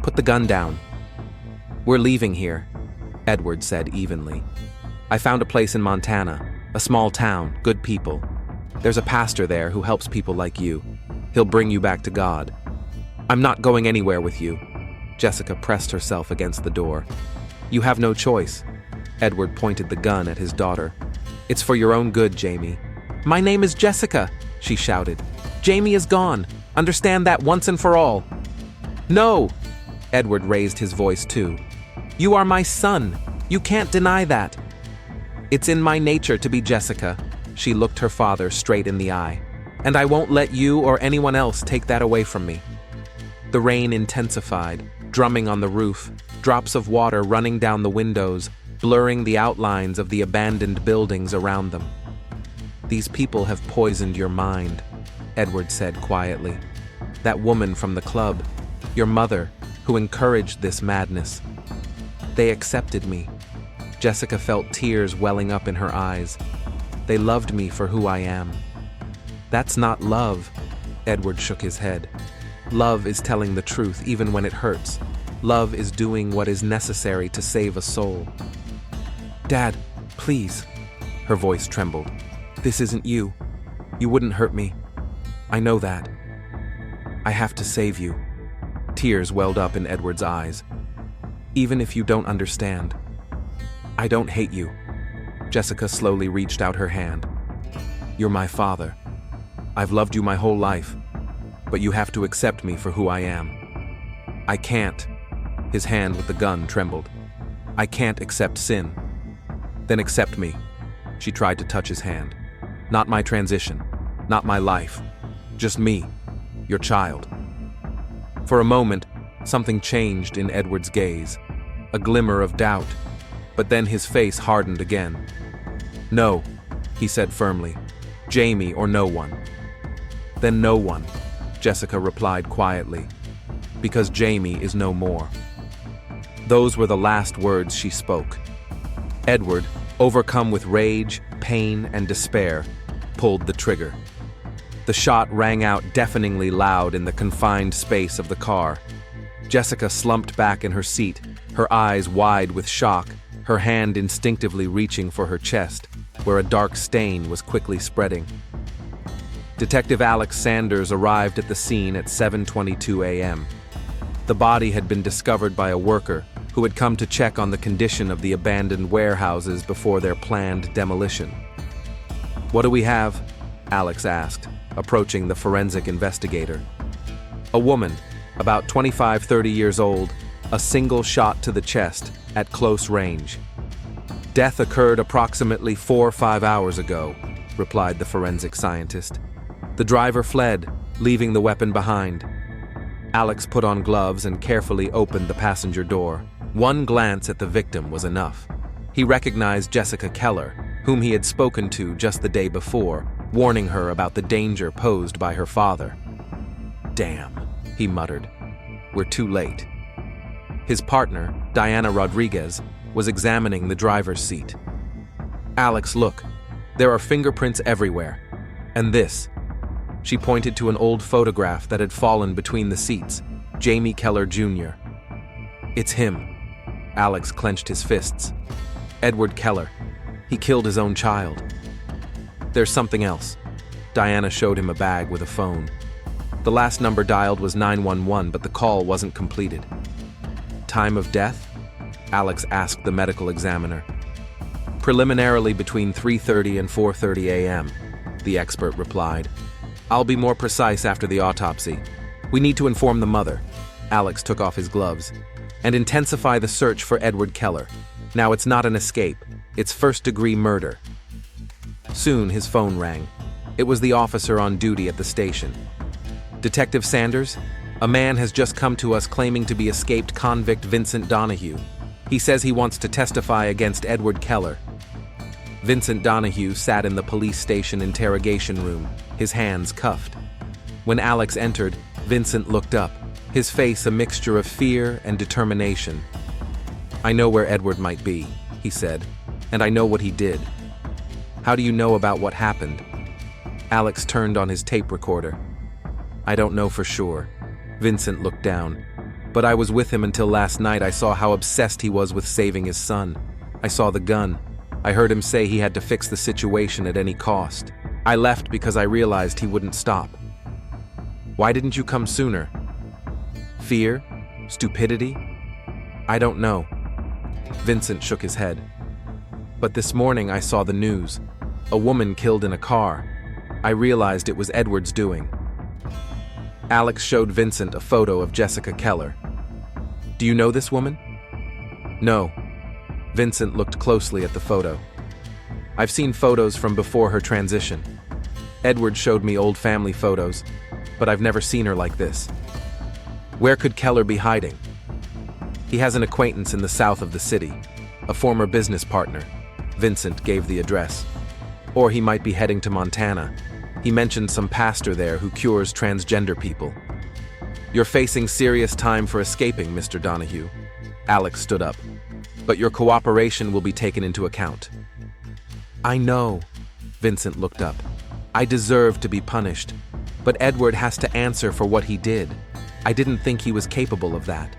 put the gun down. We're leaving here, Edward said evenly. I found a place in Montana, a small town, good people. There's a pastor there who helps people like you. He'll bring you back to God. I'm not going anywhere with you. Jessica pressed herself against the door. You have no choice. Edward pointed the gun at his daughter. It's for your own good, Jamie. My name is Jessica, she shouted. Jamie is gone. Understand that once and for all. No! Edward raised his voice too. You are my son. You can't deny that. It's in my nature to be Jessica. She looked her father straight in the eye. And I won't let you or anyone else take that away from me. The rain intensified, drumming on the roof, drops of water running down the windows, blurring the outlines of the abandoned buildings around them. These people have poisoned your mind, Edward said quietly. That woman from the club, your mother, who encouraged this madness. They accepted me. Jessica felt tears welling up in her eyes. They loved me for who I am. That's not love, Edward shook his head. Love is telling the truth even when it hurts. Love is doing what is necessary to save a soul. Dad, please. Her voice trembled. This isn't you. You wouldn't hurt me. I know that. I have to save you. Tears welled up in Edward's eyes. Even if you don't understand. I don't hate you. Jessica slowly reached out her hand. You're my father. I've loved you my whole life, but you have to accept me for who I am. I can't. His hand with the gun trembled. I can't accept sin. Then accept me. She tried to touch his hand. Not my transition, not my life. Just me, your child. For a moment, something changed in Edward's gaze, a glimmer of doubt, but then his face hardened again. No, he said firmly. Jamie or no one. Then no one, Jessica replied quietly, because Jamie is no more. Those were the last words she spoke. Edward, overcome with rage, pain, and despair, pulled the trigger. The shot rang out deafeningly loud in the confined space of the car. Jessica slumped back in her seat, her eyes wide with shock, her hand instinctively reaching for her chest, where a dark stain was quickly spreading. Detective Alex Sanders arrived at the scene at 7:22 a.m. The body had been discovered by a worker who had come to check on the condition of the abandoned warehouses before their planned demolition. "What do we have?" Alex asked, approaching the forensic investigator. "A woman, about 25-30 years old, a single shot to the chest at close range. Death occurred approximately 4 or 5 hours ago," replied the forensic scientist. "The driver fled, leaving the weapon behind." Alex put on gloves and carefully opened the passenger door. One glance at the victim was enough. He recognized Jessica Keller, whom he had spoken to just the day before, warning her about the danger posed by her father. "Damn," he muttered. "We're too late." His partner, Diana Rodriguez, was examining the driver's seat. "Alex, look. There are fingerprints everywhere. And this." She pointed to an old photograph that had fallen between the seats. Jamie Keller Jr. "It's him." Alex clenched his fists. "Edward Keller. He killed his own child." "There's something else." Diana showed him a bag with a phone. The last number dialed was 911, but the call wasn't completed. "Time of death?" Alex asked the medical examiner. "Preliminarily between 3:30 and 4:30 a.m., the expert replied. "I'll be more precise after the autopsy. We need to inform the mother." Alex took off his gloves. "And intensify the search for Edward Keller. Now it's not an escape, it's first-degree murder." Soon his phone rang. It was the officer on duty at the station. "Detective Sanders, a man has just come to us claiming to be escaped convict Vincent Donahue. He says he wants to testify against Edward Keller." Vincent Donahue sat in the police station interrogation room, his hands cuffed. When Alex entered, Vincent looked up, his face a mixture of fear and determination. "I know where Edward might be," he said, "and I know what he did." "How do you know about what happened?" Alex turned on his tape recorder. "I don't know for sure." Vincent looked down. "But I was with him until last night. I saw how obsessed he was with saving his son. I saw the gun. I heard him say he had to fix the situation at any cost. I left because I realized he wouldn't stop." "Why didn't you come sooner?" "Fear? Stupidity? I don't know." Vincent shook his head. "But this morning I saw the news. A woman killed in a car. I realized it was Edward's doing." Alex showed Vincent a photo of Jessica Keller. "Do you know this woman?" "No." Vincent looked closely at the photo. "I've seen photos from before her transition. Edward showed me old family photos, but I've never seen her like this." "Where could Keller be hiding?" "He has an acquaintance in the south of the city, a former business partner." Vincent gave the address. "Or he might be heading to Montana. He mentioned some pastor there who cures transgender people." "You're facing serious time for escaping, Mr. Donahue." Alex stood up. "But your cooperation will be taken into account." "I know." Vincent looked up. "I deserve to be punished. But Edward has to answer for what he did. I didn't think he was capable of that."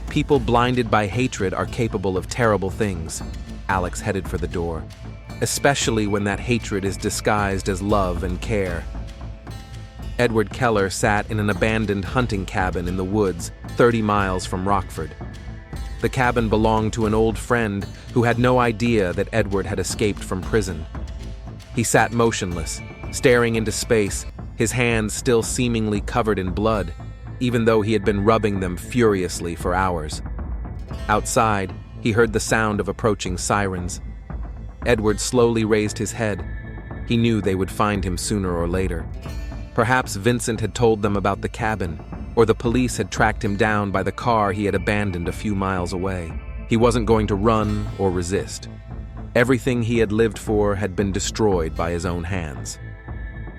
"People blinded by hatred are capable of terrible things." Alex headed for the door. "Especially when that hatred is disguised as love and care." Edward Keller sat in an abandoned hunting cabin in the woods, 30 miles from Rockford. The cabin belonged to an old friend who had no idea that Edward had escaped from prison. He sat motionless, staring into space, his hands still seemingly covered in blood, even though he had been rubbing them furiously for hours. Outside, he heard the sound of approaching sirens. Edward slowly raised his head. He knew they would find him sooner or later. Perhaps Vincent had told them about the cabin, or the police had tracked him down by the car he had abandoned a few miles away. He wasn't going to run or resist. Everything he had lived for had been destroyed by his own hands.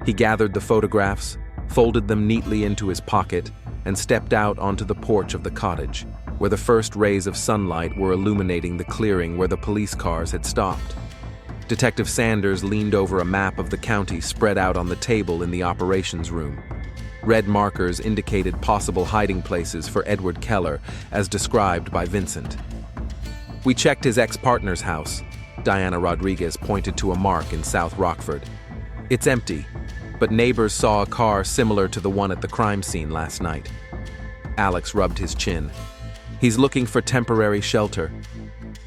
He gathered the photographs, folded them neatly into his pocket, and stepped out onto the porch of the cottage, where the first rays of sunlight were illuminating the clearing where the police cars had stopped. Detective Sanders leaned over a map of the county spread out on the table in the operations room. Red markers indicated possible hiding places for Edward Keller, as described by Vincent. "We checked his ex-partner's house." Diana Rodriguez pointed to a mark in South Rockford. "It's empty, but neighbors saw a car similar to the one at the crime scene last night." Alex rubbed his chin. "He's looking for temporary shelter."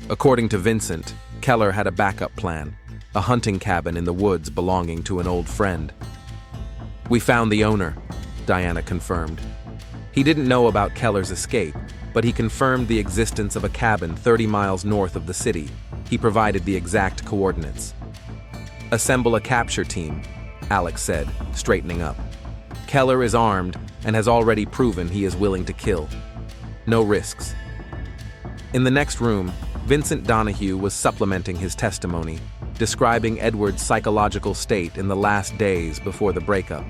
According to Vincent, Keller had a backup plan, a hunting cabin in the woods belonging to an old friend. "We found the owner," Diana confirmed. He didn't know about Keller's escape, but he confirmed the existence of a cabin 30 miles north of the city. He provided the exact coordinates. "Assemble a capture team," Alex said, straightening up. "Keller is armed and has already proven he is willing to kill. No risks." In the next room, Vincent Donahue was supplementing his testimony, describing Edward's psychological state in the last days before the breakup.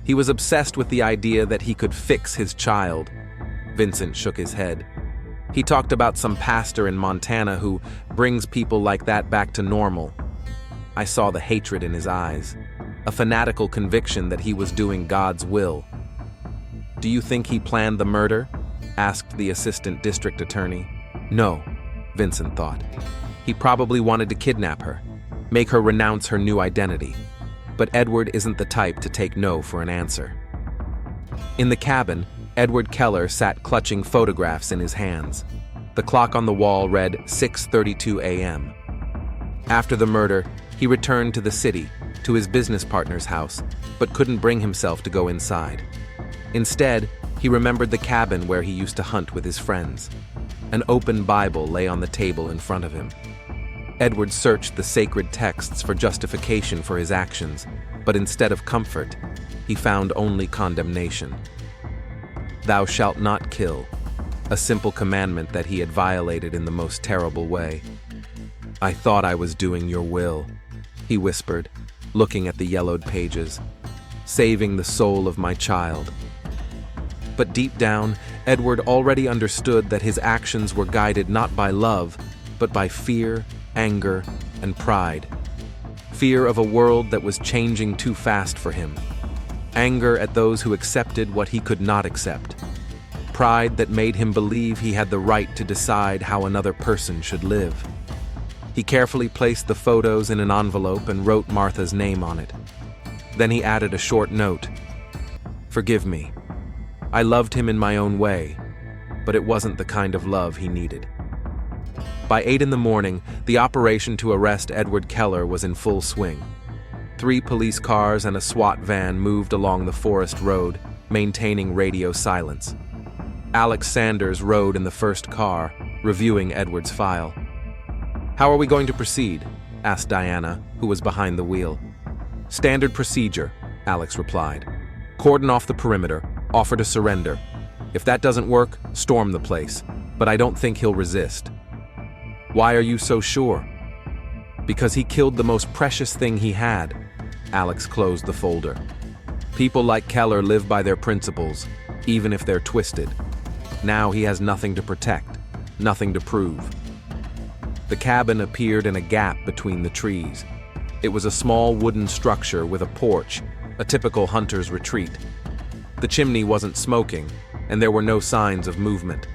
He was obsessed with the idea that he could fix his child. Vincent shook his head. He talked about some pastor in Montana who brings people like that back to normal. I saw the hatred in his eyes, a fanatical conviction that he was doing God's will. "Do you think he planned the murder?" asked the assistant district attorney. "No," Vincent thought. "He probably wanted to kidnap her, make her renounce her new identity. But Edward isn't the type to take no for an answer." In the cabin, Edward Keller sat clutching photographs in his hands. The clock on the wall read 6:32 a.m. After the murder, he returned to the city, to his business partner's house, but couldn't bring himself to go inside. Instead, he remembered the cabin where he used to hunt with his friends. An open Bible lay on the table in front of him. Edward searched the sacred texts for justification for his actions, but instead of comfort, he found only condemnation. "Thou shalt not kill," a simple commandment that he had violated in the most terrible way. "I thought I was doing your will," he whispered, looking at the yellowed pages. "Saving the soul of my child." But deep down, Edward already understood that his actions were guided not by love, but by fear, anger, and pride. Fear of a world that was changing too fast for him. Anger at those who accepted what he could not accept. Pride that made him believe he had the right to decide how another person should live. He carefully placed the photos in an envelope and wrote Martha's name on it. Then he added a short note. "Forgive me. I loved him in my own way, but it wasn't the kind of love he needed." By 8 in the morning, the operation to arrest Edward Keller was in full swing. 3 police cars and a SWAT van moved along the forest road, maintaining radio silence. Alex Sanders rode in the first car, reviewing Edward's file. "How are we going to proceed?" asked Diana, who was behind the wheel. "Standard procedure," Alex replied. "Cordon off the perimeter, offer to surrender. If that doesn't work, storm the place, but I don't think he'll resist." "Why are you so sure?" "Because he killed the most precious thing he had." Alex closed the folder. "People like Keller live by their principles, even if they're twisted. Now he has nothing to protect, nothing to prove." The cabin appeared in a gap between the trees. It was a small wooden structure with a porch, a typical hunter's retreat. The chimney wasn't smoking, and there were no signs of movement.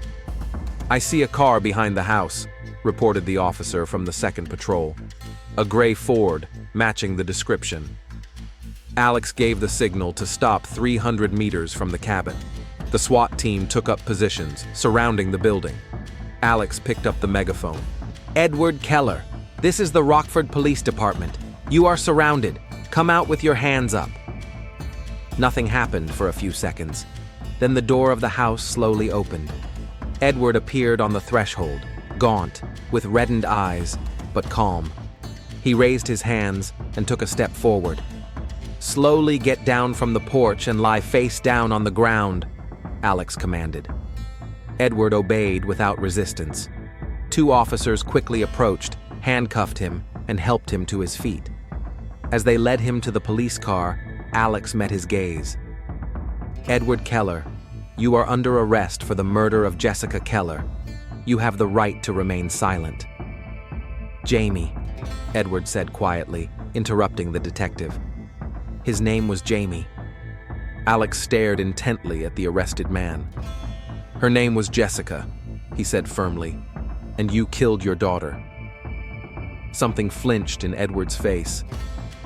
"I see a car behind the house," reported the officer from the 2nd Patrol. "A gray Ford, matching the description." Alex gave the signal to stop 300 meters from the cabin. The SWAT team took up positions, surrounding the building. Alex picked up the megaphone. "Edward Keller, this is the Rockford Police Department. You are surrounded. Come out with your hands up." Nothing happened for a few seconds. Then the door of the house slowly opened. Edward appeared on the threshold, gaunt, with reddened eyes, but calm. He raised his hands and took a step forward. "Slowly get down from the porch and lie face down on the ground," Alex commanded. Edward obeyed without resistance. 2 officers quickly approached, handcuffed him, and helped him to his feet. As they led him to the police car, Alex met his gaze. "Edward Keller, You are under arrest for the murder of Jessica Keller. You have the right to remain silent." "Jamie," Edward said quietly, interrupting the detective. "His name was Jamie." Alex stared intently at the arrested man. "Her name was Jessica," he said firmly, "and you killed your daughter." Something flinched in Edward's face.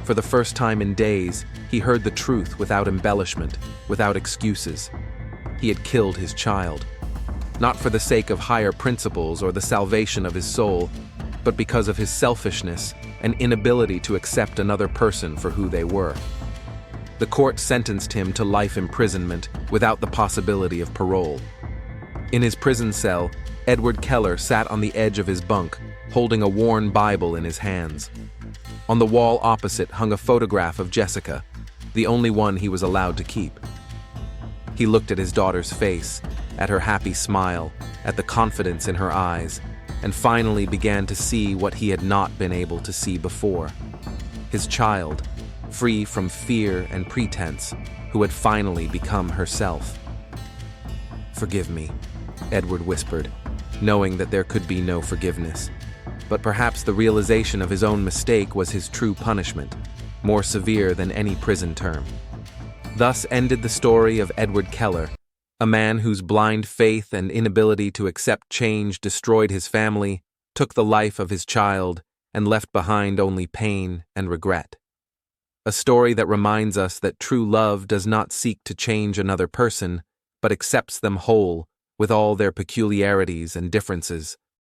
For the first time in days, he heard the truth without embellishment, without excuses. He had killed his child. Not for the sake of higher principles or the salvation of his soul, but because of his selfishness and inability to accept another person for who they were. The court sentenced him to life imprisonment without the possibility of parole. In his prison cell, Edward Keller sat on the edge of his bunk, holding a worn Bible in his hands. On the wall opposite hung a photograph of Jessica, the only one he was allowed to keep. He looked at his daughter's face, at her happy smile, at the confidence in her eyes, and finally began to see what he had not been able to see before. His child, free from fear and pretense, who had finally become herself. "Forgive me," Edward whispered, knowing that there could be no forgiveness. But perhaps the realization of his own mistake was his true punishment, more severe than any prison term. Thus ended the story of Edward Keller, a man whose blind faith and inability to accept change destroyed his family, took the life of his child, and left behind only pain and regret. A story that reminds us that true love does not seek to change another person, but accepts them whole, with all their peculiarities and differences.